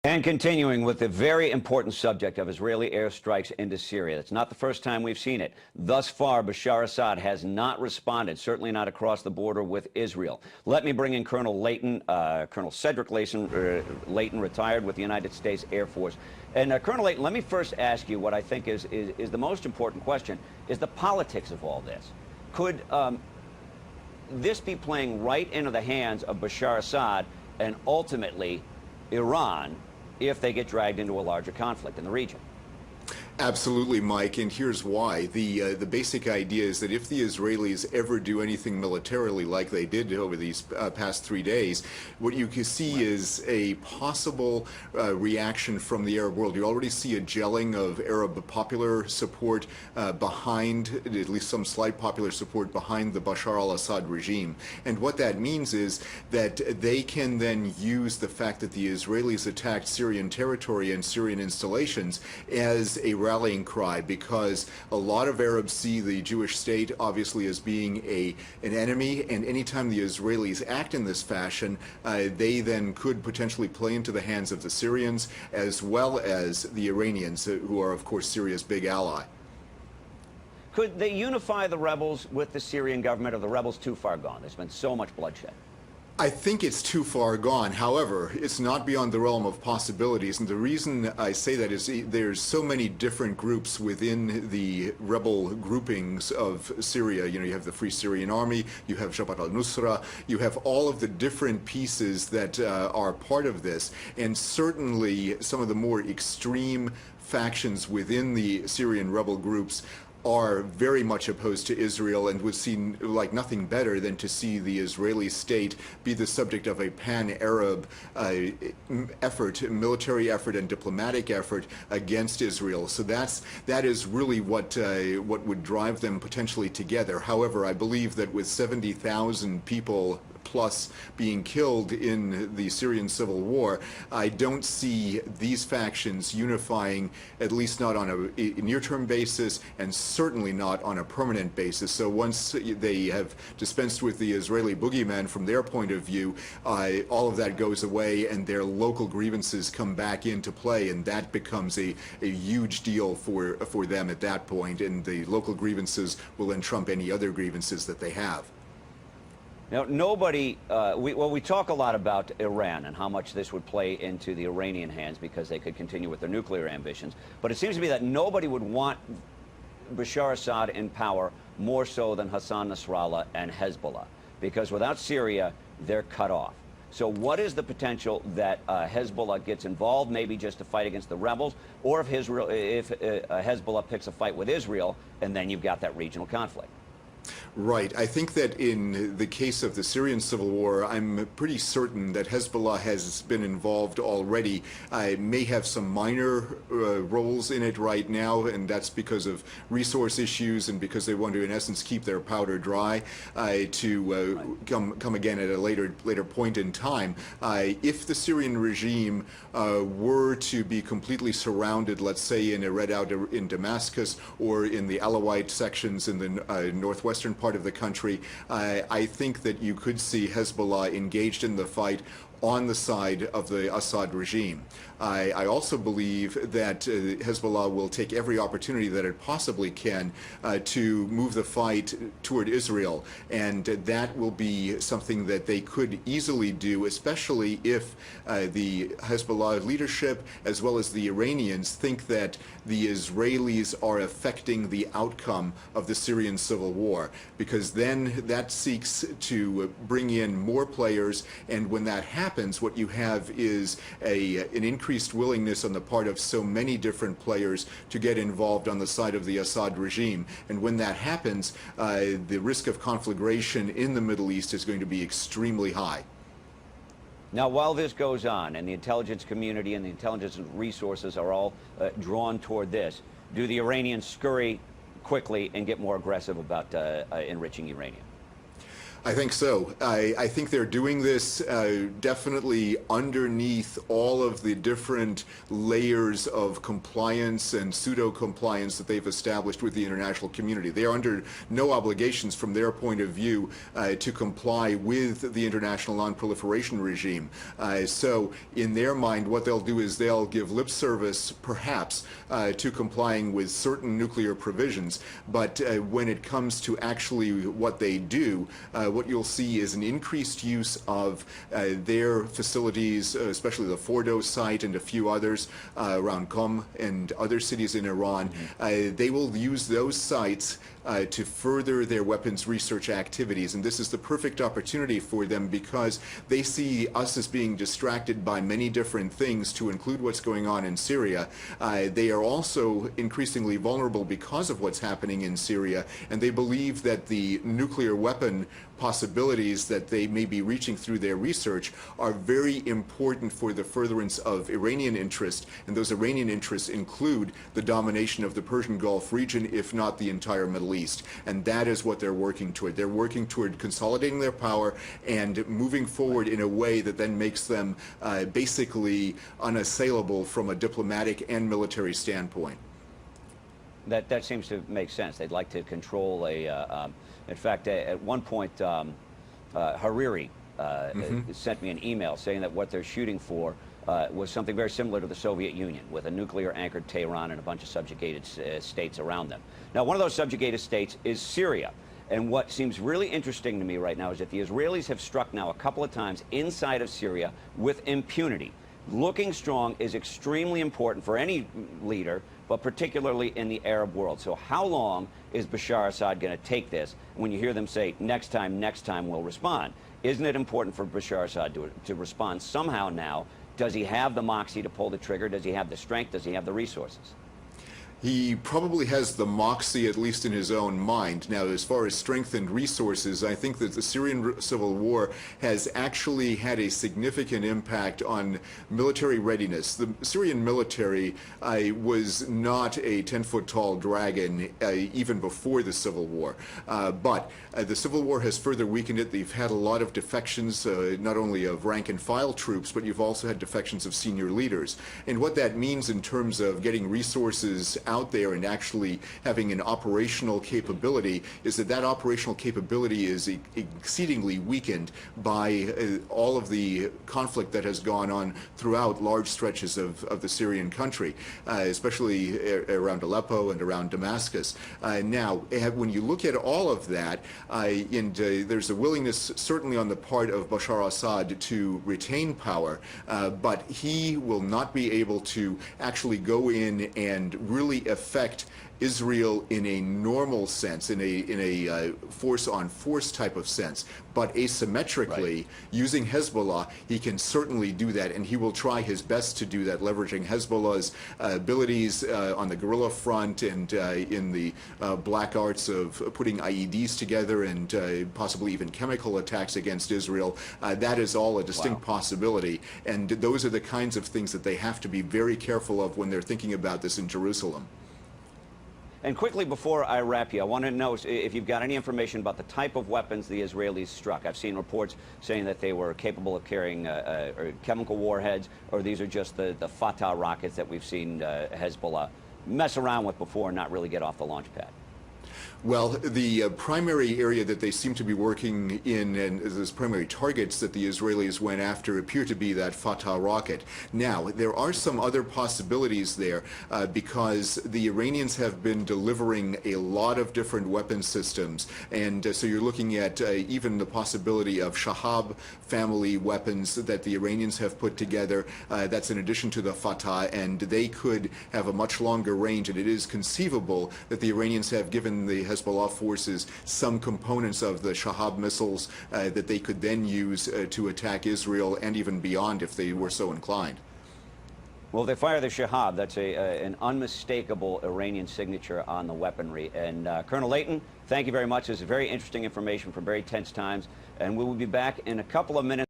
And continuing with the very important subject of Israeli airstrikes into Syria. It's not the first time we've seen it. Thus far, Bashar Assad has not responded, certainly not across the border with Israel. Let me bring in Colonel Leighton, Colonel Cedric Leighton, retired with the United States Air Force. And Colonel Leighton, let me first ask you what I think is the most important question, is the politics of all this. Could this be playing right into the hands of Bashar Assad and ultimately Iran if they get dragged into a larger conflict in the region? Absolutely, Mike, and here's why. The basic idea is that if the Israelis ever do anything militarily like they did over these past 3 days, what you can see is a possible reaction from the Arab world. You already see a gelling of Arab popular support behind, at least some slight popular support behind the Bashar al-Assad regime. And what that means is that they can then use the fact that the Israelis attacked Syrian territory and Syrian installations as a rallying cry, because a lot of Arabs see the Jewish state obviously as being an enemy, and anytime the Israelis act in this fashion, they then could potentially play into the hands of the Syrians as well as the Iranians, who are of course Syria's big ally. Could they unify the rebels with the Syrian government, or are the rebels too far gone? There's been so much bloodshed. I think it's too far gone. However, it's not beyond the realm of possibilities. And the reason I say that is there's so many different groups within the rebel groupings of Syria. You know, you have the Free Syrian Army, you have Jabhat al-Nusra, you have all of the different pieces that are part of this. And certainly some of the more extreme factions within the Syrian rebel groups are very much opposed to Israel and would seem like nothing better than to see the Israeli state be the subject of a pan-Arab effort, military effort and diplomatic effort against Israel. So that is really what would drive them potentially together. However, I believe that with 70,000 people plus being killed in the Syrian civil war, I don't see these factions unifying, at least not on a near-term basis, and certainly not on a permanent basis. So once they have dispensed with the Israeli boogeyman from their point of view, all of that goes away and their local grievances come back into play, and that becomes a huge deal for them at that point, and the local grievances will then trump any other grievances that they have. Now, nobody, we talk a lot about Iran and how much this would play into the Iranian hands because they could continue with their nuclear ambitions. But it seems to me that nobody would want Bashar Assad in power more so than Hassan Nasrallah and Hezbollah, because without Syria, they're cut off. So what is the potential that Hezbollah gets involved, maybe just to fight against the rebels, or if Hezbollah picks a fight with Israel, and then you've got that regional conflict? Right. I think that in the case of the Syrian civil war, I'm pretty certain that Hezbollah has been involved already. May have some minor roles in it right now, and that's because of resource issues and because they want to, in essence, keep their powder dry to come again at a later point in time. If the Syrian regime were to be completely surrounded, let's say in a redoubt in Damascus or in the Alawite sections in the northwestern part of the country, I think that you could see Hezbollah engaged in the fight on the side of the Assad regime. I also believe that Hezbollah will take every opportunity that it possibly can to move the fight toward Israel, and that will be something that they could easily do, especially if the Hezbollah leadership as well as the Iranians think that the Israelis are affecting the outcome of the Syrian civil war, because then that seeks to bring in more players, and when that happens, what you have is an increased willingness on the part of so many different players to get involved on the side of the Assad regime. And when that happens, the risk of conflagration in the Middle East is going to be extremely high. Now, while this goes on, and the intelligence community and the intelligence resources are all drawn toward this, do the Iranians scurry quickly and get more aggressive about enriching uranium? I think so. I think they're doing this definitely underneath all of the different layers of compliance and pseudo-compliance that they've established with the international community. They are under no obligations from their point of view to comply with the international non-proliferation regime. So in their mind, what they'll do is they'll give lip service, perhaps, to complying with certain nuclear provisions. But when it comes to actually what they do, what you'll see is an increased use of their facilities, especially the Fordo site and a few others around Qom and other cities in Iran. They will use those sites to further their weapons research activities. And this is the perfect opportunity for them because they see us as being distracted by many different things, to include what's going on in Syria. They are also increasingly vulnerable because of what's happening in Syria, and they believe that the nuclear weapon possibilities that they may be reaching through their research are very important for the furtherance of Iranian interest, and those Iranian interests include the domination of the Persian Gulf region, if not the entire Middle East. And that is what they're working toward. They're working toward consolidating their power and moving forward in a way that then makes them basically unassailable from a diplomatic and military standpoint. That seems to make sense. They'd like to control in fact, at one point, Hariri sent me an email saying that what they're shooting for was something very similar to the Soviet Union, with a nuclear-anchored Tehran and a bunch of subjugated states around them. Now, one of those subjugated states is Syria. And what seems really interesting to me right now is that the Israelis have struck now a couple of times inside of Syria with impunity. Looking strong is extremely important for any leader, but particularly in the Arab world. So how long is Bashar Assad going to take this? When you hear them say, next time we'll respond, isn't it important for Bashar Assad to respond somehow now? Does he have the moxie to pull the trigger? Does he have the strength? Does he have the resources? He probably has the moxie, at least in his own mind. Now, as far as strength and resources, I think that the Syrian civil war has actually had a significant impact on military readiness. The Syrian military was not a 10-foot-tall dragon even before the civil war. But the civil war has further weakened it. They've had a lot of defections, not only of rank-and-file troops, but you've also had defections of senior leaders. And what that means in terms of getting resources out there and actually having an operational capability is that operational capability is exceedingly weakened by all of the conflict that has gone on throughout large stretches of the Syrian country, especially around Aleppo and around Damascus. Now, when you look at all of that, there's a willingness certainly on the part of Bashar Assad to retain power, but he will not be able to actually go in and really affect Israel in a normal sense, in a force-on-force type of sense, but asymmetrically, using Hezbollah, he can certainly do that, and he will try his best to do that, leveraging Hezbollah's abilities on the guerrilla front and in the black arts of putting IEDs together and possibly even chemical attacks against Israel. That is all a distinct possibility, and those are the kinds of things that they have to be very careful of when they're thinking about this in Jerusalem. And quickly, before I wrap you, I want to know if you've got any information about the type of weapons the Israelis struck. I've seen reports saying that they were capable of carrying chemical warheads, or these are just the Fatah rockets that we've seen Hezbollah mess around with before and not really get off the launch pad. Well, the primary area that they seem to be working in, and those primary targets that the Israelis went after, appear to be that Fatah rocket. Now, there are some other possibilities there because the Iranians have been delivering a lot of different weapon systems, and so you're looking at even the possibility of Shahab family weapons that the Iranians have put together. That's in addition to the Fatah, and they could have a much longer range, and it is conceivable that the Iranians have given the Hezbollah forces some components of the Shahab missiles that they could then use to attack Israel and even beyond if they were so inclined. Well, if they fire the Shahab, that's an unmistakable Iranian signature on the weaponry. And Colonel Leighton, thank you very much. This is very interesting information for very tense times. And we will be back in a couple of minutes.